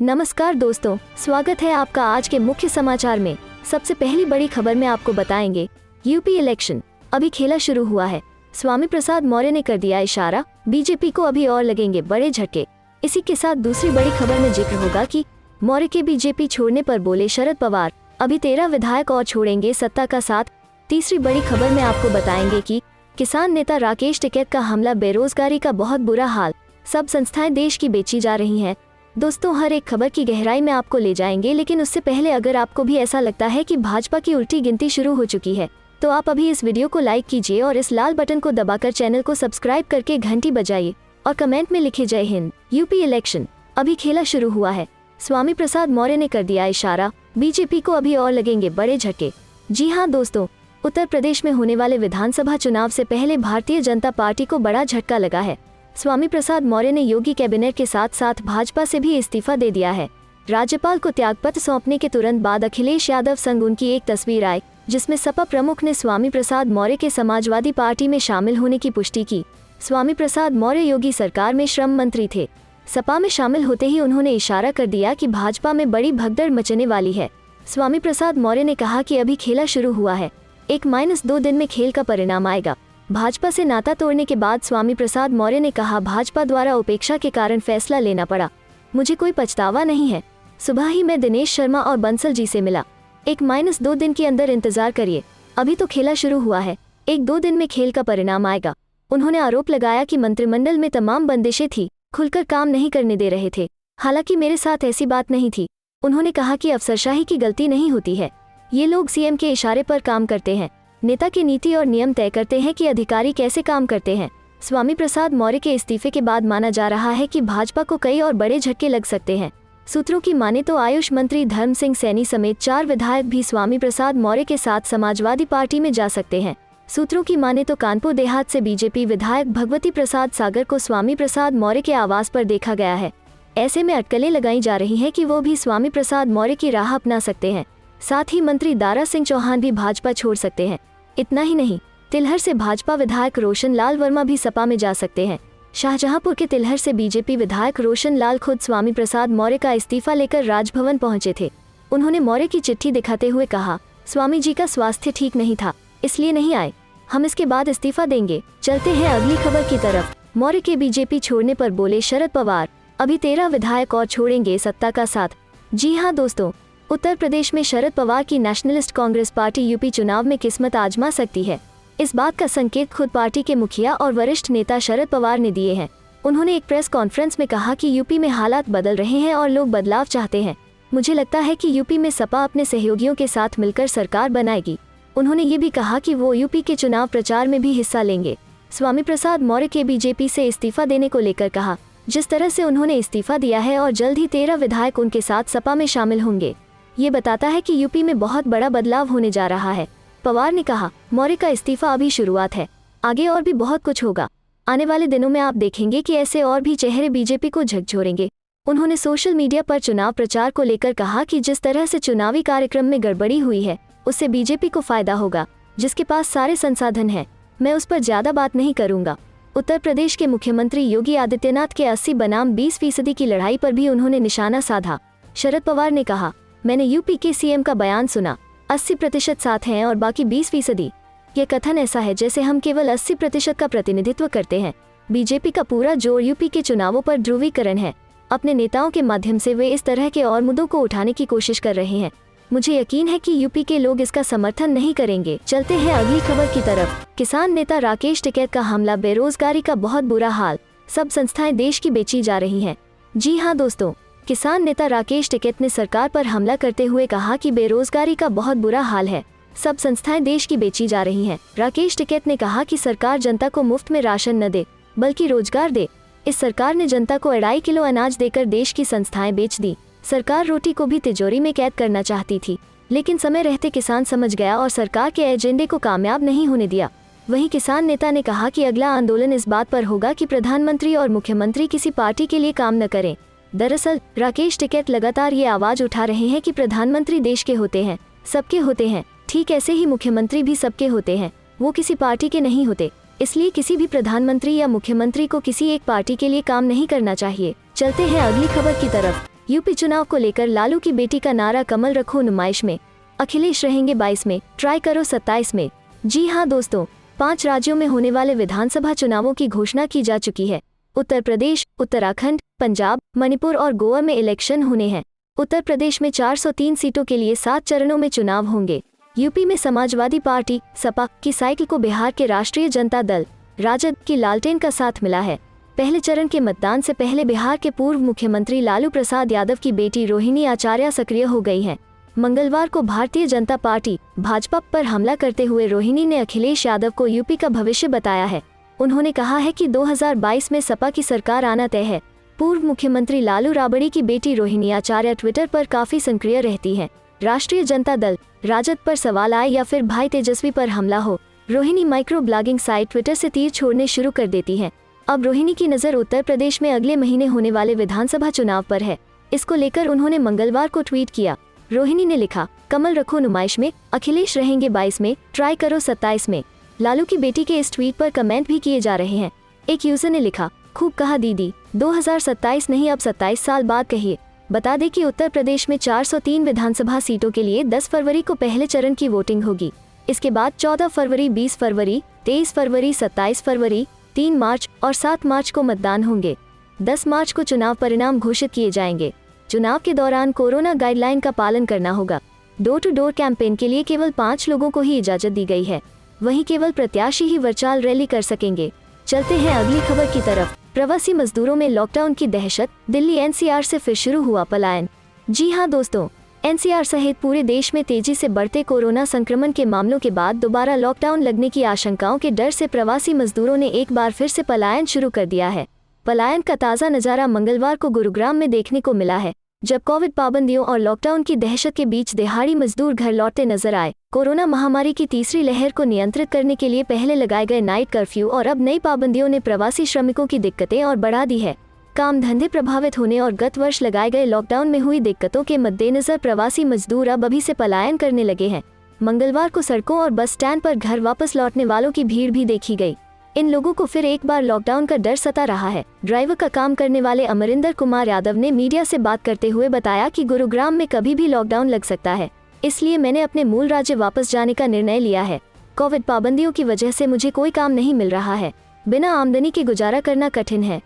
नमस्कार दोस्तों, स्वागत है आपका आज के मुख्य समाचार में। सबसे पहली बड़ी खबर में आपको बताएंगे यूपी इलेक्शन अभी खेला शुरू हुआ है। स्वामी प्रसाद मौर्य ने कर दिया इशारा, बीजेपी को अभी और लगेंगे बड़े झटके। इसी के साथ दूसरी बड़ी खबर में जिक्र होगा कि मौर्य के बीजेपी छोड़ने पर बोले शरद पवार, अभी 13 विधायक और छोड़ेंगे सत्ता का साथ। तीसरी बड़ी खबर में आपको बताएंगे कि किसान नेता राकेश टिकैत का हमला, बेरोजगारी का बहुत बुरा हाल, सब संस्थाएं देश की बेची जा रही हैं। दोस्तों, हर एक खबर की गहराई में आपको ले जाएंगे, लेकिन उससे पहले अगर आपको भी ऐसा लगता है कि भाजपा की उल्टी गिनती शुरू हो चुकी है तो आप अभी इस वीडियो को लाइक कीजिए और इस लाल बटन को दबाकर चैनल को सब्सक्राइब करके घंटी बजाइए और कमेंट में लिखे जय हिंद। यूपी इलेक्शन अभी खेला शुरू हुआ है। स्वामी प्रसाद मौर्य ने कर दिया इशारा, बीजेपी को अभी और लगेंगे बड़े झटके। जी हाँ दोस्तों, उत्तर प्रदेश में होने वाले विधानसभा चुनाव से पहले भारतीय जनता पार्टी को बड़ा झटका लगा है। स्वामी प्रसाद मौर्य ने योगी कैबिनेट के साथ साथ भाजपा से भी इस्तीफा दे दिया है। राज्यपाल को त्यागपत्र सौंपने के तुरंत बाद अखिलेश यादव संग उनकी एक तस्वीर आई, जिसमें सपा प्रमुख ने स्वामी प्रसाद मौर्य के समाजवादी पार्टी में शामिल होने की पुष्टि की। स्वामी प्रसाद मौर्य योगी सरकार में श्रम मंत्री थे। सपा में शामिल होते ही उन्होंने इशारा कर दिया कि भाजपा में बड़ी भगदड़ मचने वाली है। स्वामी प्रसाद मौर्य ने कहा कि अभी खेला शुरू हुआ है, 1-2 दिन में खेल का परिणाम आएगा। भाजपा से नाता तोड़ने के बाद स्वामी प्रसाद मौर्य ने कहा, भाजपा द्वारा उपेक्षा के कारण फैसला लेना पड़ा, मुझे कोई पछतावा नहीं है। सुबह ही मैं दिनेश शर्मा और बंसल जी से मिला। 1-2 दिन के अंदर इंतजार करिए, अभी तो खेला शुरू हुआ है, 1-2 दिन में खेल का परिणाम आएगा। उन्होंने आरोप लगाया कि मंत्रिमंडल में तमाम बंदिशें थी, खुलकर काम नहीं करने दे रहे थे। हालांकि मेरे साथ ऐसी बात नहीं थी। उन्होंने कहा कि अफसरशाही की गलती नहीं होती है, ये लोग सीएम के इशारे पर काम करते हैं। नेता की नीति और नियम तय करते हैं कि अधिकारी कैसे काम करते हैं। स्वामी प्रसाद मौर्य के इस्तीफे के बाद माना जा रहा है कि भाजपा को कई और बड़े झटके लग सकते हैं। सूत्रों की माने तो आयुष मंत्री धर्म सिंह सैनी समेत 4 विधायक भी स्वामी प्रसाद मौर्य के साथ समाजवादी पार्टी में जा सकते हैं। सूत्रों की माने तो कानपुर देहात से बीजेपी विधायक भगवती प्रसाद सागर को स्वामी प्रसाद मौर्य के आवास पर देखा गया है। ऐसे में अटकलें लगाई जा रही हैं कि वो भी स्वामी प्रसाद मौर्य की राह अपना सकते हैं। साथ ही मंत्री दारा सिंह चौहान भी भाजपा छोड़ सकते हैं। इतना ही नहीं, तिलहर से भाजपा विधायक रोशन लाल वर्मा भी सपा में जा सकते हैं। शाहजहांपुर के तिलहर से बीजेपी विधायक रोशन लाल खुद स्वामी प्रसाद मौर्य का इस्तीफा लेकर राजभवन पहुंचे थे। उन्होंने मौर्य की चिट्ठी दिखाते हुए कहा, स्वामी जी का स्वास्थ्य ठीक नहीं था, इसलिए नहीं आए, हम इसके बाद इस्तीफा देंगे। चलते हैं अगली खबर की तरफ। मौर्य के बीजेपी छोड़ने पर बोले शरद पवार, अभी 13 विधायक और छोड़ेंगे सत्ता का साथ। जी हाँ दोस्तों, उत्तर प्रदेश में शरद पवार की नेशनलिस्ट कांग्रेस पार्टी यूपी चुनाव में किस्मत आजमा सकती है। इस बात का संकेत खुद पार्टी के मुखिया और वरिष्ठ नेता शरद पवार ने दिए हैं। उन्होंने एक प्रेस कॉन्फ्रेंस में कहा कि यूपी में हालात बदल रहे हैं और लोग बदलाव चाहते हैं। मुझे लगता है कि यूपी में सपा अपने सहयोगियों के साथ मिलकर सरकार बनाएगी। उन्होंने ये भी कहा कि वो यूपी के चुनाव प्रचार में भी हिस्सा लेंगे। स्वामी प्रसाद मौर्य के बीजेपी से इस्तीफा देने को लेकर कहा, जिस तरह से उन्होंने इस्तीफा दिया है और जल्द ही 13 विधायक उनके साथ सपा में शामिल होंगे, ये बताता है कि यूपी में बहुत बड़ा बदलाव होने जा रहा है। पवार ने कहा, मौर्य का इस्तीफा अभी शुरुआत है, आगे और भी बहुत कुछ होगा। आने वाले दिनों में आप देखेंगे कि ऐसे और भी चेहरे बीजेपी को झकझोरेंगे। उन्होंने सोशल मीडिया पर चुनाव प्रचार को लेकर कहा कि जिस तरह से चुनावी कार्यक्रम में गड़बड़ी हुई है, उससे बीजेपी को फायदा होगा, जिसके पास सारे संसाधन हैं। मैं उस पर ज्यादा बात नहीं करूंगा। उत्तर प्रदेश के मुख्यमंत्री योगी आदित्यनाथ के 80 बनाम 20% की लड़ाई पर भी उन्होंने निशाना साधा। शरद पवार ने कहा, मैंने यूपी के सीएम का बयान सुना, 80% साथ हैं और बाकी 20%। ये कथन ऐसा है जैसे हम केवल 80% का प्रतिनिधित्व करते हैं। बीजेपी का पूरा जोर यूपी के चुनावों पर ध्रुवीकरण है। अपने नेताओं के माध्यम से वे इस तरह के और मुद्दों को उठाने की कोशिश कर रहे हैं। मुझे यकीन है कि यूपी के लोग इसका समर्थन नहीं करेंगे। चलते हैं अगली खबर की तरफ। किसान नेता राकेश टिकैत का हमला, बेरोजगारी का बहुत बुरा हाल, सब संस्थाएं देश की बेची जा रही हैं। जी हाँ दोस्तों, किसान नेता राकेश टिकैत ने सरकार पर हमला करते हुए कहा कि बेरोजगारी का बहुत बुरा हाल है, सब संस्थाएं देश की बेची जा रही हैं। राकेश टिकैत ने कहा कि सरकार जनता को मुफ्त में राशन न दे, बल्कि रोजगार दे। इस सरकार ने जनता को 2.5 किलो अनाज देकर देश की संस्थाएं बेच दी। सरकार रोटी को भी तिजोरी में कैद करना चाहती थी, लेकिन समय रहते किसान समझ गया और सरकार के एजेंडे को कामयाब नहीं होने दिया। वहीं किसान नेता ने कहा कि अगला आंदोलन इस बात पर होगा कि प्रधानमंत्री और मुख्यमंत्री किसी पार्टी के लिए काम न करें। दरअसल राकेश टिकैत लगातार ये आवाज उठा रहे हैं कि प्रधानमंत्री देश के होते हैं, सबके होते हैं, ठीक ऐसे ही मुख्यमंत्री भी सबके होते हैं, वो किसी पार्टी के नहीं होते। इसलिए किसी भी प्रधानमंत्री या मुख्यमंत्री को किसी एक पार्टी के लिए काम नहीं करना चाहिए। चलते हैं अगली खबर की तरफ। यूपी चुनाव को लेकर लालू की बेटी का नारा कमल रखो नुमाइश में, अखिलेश रहेंगे 22 में, ट्राई करो 27 में। जी हां दोस्तों, 5 राज्यों में होने वाले विधानसभा चुनावों की घोषणा की जा चुकी है। उत्तर प्रदेश, उत्तराखंड, पंजाब, मणिपुर और गोवा में इलेक्शन होने हैं। उत्तर प्रदेश में 403 सीटों के लिए 7 चरणों में चुनाव होंगे। यूपी में समाजवादी पार्टी सपा की साइकिल को बिहार के राष्ट्रीय जनता दल राजद की लालटेन का साथ मिला है। पहले चरण के मतदान से पहले बिहार के पूर्व मुख्यमंत्री लालू प्रसाद यादव की बेटी रोहिणी आचार्य सक्रिय हो गई हैं। मंगलवार को भारतीय जनता पार्टी भाजपा पर हमला करते हुए रोहिणी ने अखिलेश यादव को यूपी का भविष्य बताया है। उन्होंने कहा है कि 2022 में सपा की सरकार आना तय है। पूर्व मुख्यमंत्री लालू राबड़ी की बेटी रोहिणी आचार्य ट्विटर पर काफी सक्रिय रहती हैं। राष्ट्रीय जनता दल राजद पर सवाल आए या फिर भाई तेजस्वी पर हमला हो, Rohini micro blogging site Twitter से तीर छोड़ने शुरू कर देती हैं। अब रोहिणी की नज़र उत्तर प्रदेश में अगले महीने होने वाले विधानसभा चुनाव पर है। इसको लेकर उन्होंने मंगलवार को ट्वीट किया। रोहिणी ने लिखा, कमल रखो नुमाइश में, अखिलेश रहेंगे 22 में, ट्राई करो 27 में। लालू की बेटी के इस ट्वीट पर कमेंट भी किए जा रहे हैं। एक यूजर ने लिखा, खूब कहा दीदी, 2027 नहीं अब 27 साल बाद कहिए। बता दें कि उत्तर प्रदेश में 403 विधानसभा सीटों के लिए 10 फरवरी को पहले चरण की वोटिंग होगी। इसके बाद 14 फरवरी, 20 फरवरी, 23 फरवरी, 27 फरवरी, 3 मार्च और 7 मार्च को मतदान होंगे। 10 मार्च को चुनाव परिणाम घोषित किए जाएंगे। चुनाव के दौरान कोरोना गाइडलाइन का पालन करना होगा। डोर टू डोर कैंपेन के लिए केवल 5 लोगों को ही इजाजत दी गई है। वहीं केवल प्रत्याशी ही वर्चुअल रैली कर सकेंगे। चलते हैं अगली खबर की तरफ। प्रवासी मजदूरों में लॉकडाउन की दहशत, दिल्ली एनसीआर से फिर शुरू हुआ पलायन। जी हां दोस्तों, एनसीआर सहित पूरे देश में तेजी से बढ़ते कोरोना संक्रमण के मामलों के बाद दोबारा लॉकडाउन लगने की आशंकाओं के डर से प्रवासी मजदूरों ने एक बार फिर से पलायन शुरू कर दिया है। पलायन का ताज़ा नज़ारा मंगलवार को गुरुग्राम में देखने को मिला है, जब कोविड पाबंदियों और लॉकडाउन की दहशत के बीच दिहाड़ी मजदूर घर लौटते नजर आए। कोरोना महामारी की तीसरी लहर को नियंत्रित करने के लिए पहले लगाए गए नाइट कर्फ्यू और अब नई पाबंदियों ने प्रवासी श्रमिकों की दिक्कतें और बढ़ा दी है। काम धंधे प्रभावित होने और गत वर्ष लगाए गए लॉकडाउन में हुई दिक्कतों के मद्देनजर प्रवासी मजदूर अब अभी से पलायन करने लगे हैं। मंगलवार को सड़कों और बस स्टैंड पर घर वापस लौटने वालों की भीड़ भी देखी गई। इन लोगों को फिर एक बार लॉकडाउन का डर सता रहा है। ड्राइवर का काम करने वाले अमरिंदर कुमार यादव ने मीडिया से बात करते हुए बताया कि गुरुग्राम में कभी भी लॉकडाउन लग सकता है, इसलिए मैंने अपने मूल राज्य वापस जाने का निर्णय लिया है। कोविड पाबंदियों की वजह से मुझे कोई काम नहीं मिल रहा है, बिना आमदनी के गुजारा करना कठिन है।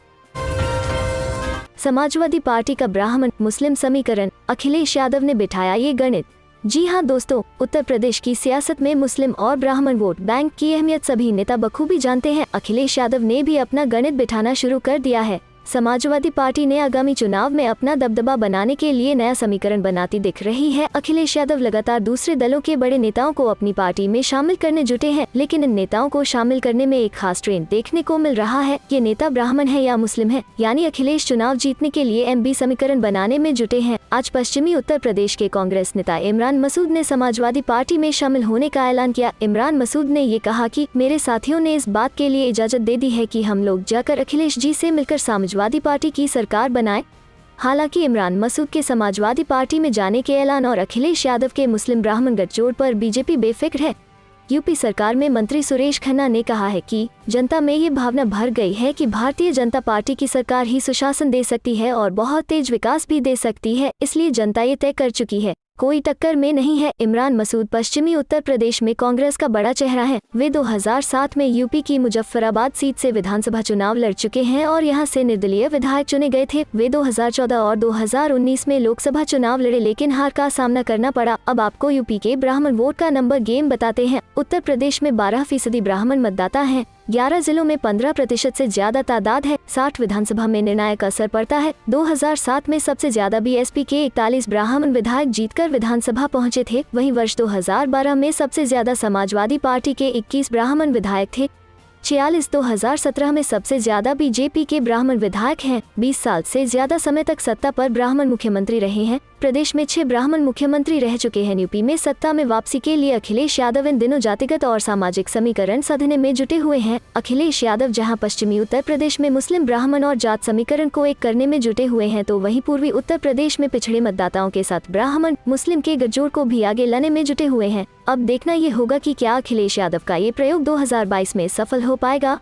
समाजवादी पार्टी का ब्राह्मण मुस्लिम समीकरण, अखिलेश यादव ने बिठाया ये गणित। जी हां दोस्तों, उत्तर प्रदेश की सियासत में मुस्लिम और ब्राह्मण वोट बैंक की अहमियत सभी नेता बखूबी जानते हैं। अखिलेश यादव ने भी अपना गणित बिठाना शुरू कर दिया है। समाजवादी पार्टी ने आगामी चुनाव में अपना दबदबा बनाने के लिए नया समीकरण बनाती दिख रही है। अखिलेश यादव लगातार दूसरे दलों के बड़े नेताओं को अपनी पार्टी में शामिल करने जुटे हैं, लेकिन इन नेताओं को शामिल करने में एक खास ट्रेंड देखने को मिल रहा है। ये नेता ब्राह्मण है या मुस्लिम है, यानी अखिलेश चुनाव जीतने के लिए एमबी समीकरण बनाने में जुटे हैं। आज पश्चिमी उत्तर प्रदेश के कांग्रेस नेता इमरान मसूद ने समाजवादी पार्टी में शामिल होने का ऐलान किया। इमरान मसूद ने ये कहा कि मेरे साथियों ने इस बात के लिए इजाजत दे दी है कि हम लोग जाकर अखिलेश जी से मिलकर समाजवादी पार्टी की सरकार बनाएं। हालांकि इमरान मसूद के समाजवादी पार्टी में जाने के ऐलान और अखिलेश यादव के मुस्लिम ब्राह्मण गठजोड़ पर बीजेपी बेफिक्र है। यूपी सरकार में मंत्री सुरेश खन्ना ने कहा है कि जनता में ये भावना भर गई है कि भारतीय जनता पार्टी की सरकार ही सुशासन दे सकती है और बहुत तेज विकास भी दे सकती है, इसलिए जनता ये तय कर चुकी है, कोई टक्कर में नहीं है। इमरान मसूद पश्चिमी उत्तर प्रदेश में कांग्रेस का बड़ा चेहरा है। वे 2007 में यूपी की मुजफ्फराबाद सीट से विधानसभा चुनाव लड़ चुके हैं और यहां से निर्दलीय विधायक चुने गए थे। वे 2014 और 2019 में लोकसभा चुनाव लड़े, लेकिन हार का सामना करना पड़ा। अब आपको यूपी के ब्राह्मण वोट का नंबर गेम बताते हैं। उत्तर प्रदेश में 12% ब्राह्मण मतदाता हैं। 11 जिलों में 15% से ज्यादा तादाद है। 60 विधानसभा में निर्णायक असर पड़ता है। 2007 में सबसे ज्यादा बीएसपी के 41 ब्राह्मण विधायक जीतकर विधानसभा पहुंचे थे। वहीं वर्ष 2012 में सबसे ज्यादा समाजवादी पार्टी के 21 ब्राह्मण विधायक थे। 46 2017 में सबसे ज्यादा बीजेपी के ब्राह्मण विधायक हैं। 20 साल से ज्यादा समय तक सत्ता पर ब्राह्मण मुख्यमंत्री रहे हैं। प्रदेश में 6 ब्राह्मण मुख्यमंत्री रह चुके हैं। यूपी में सत्ता में वापसी के लिए अखिलेश यादव इन दिनों जातिगत और सामाजिक समीकरण साधने में जुटे हुए हैं। अखिलेश यादव जहां पश्चिमी उत्तर प्रदेश में मुस्लिम ब्राह्मण और जात समीकरण को एक करने में जुटे हुए हैं, तो वहीं पूर्वी उत्तर प्रदेश में पिछड़े मतदाताओं के साथ ब्राह्मण मुस्लिम के गठजोड़ को भी आगे लाने में जुटे हुए हैं। अब देखना ये होगा कि क्या अखिलेश यादव का ये प्रयोग 2022 में सफल हो पाएगा।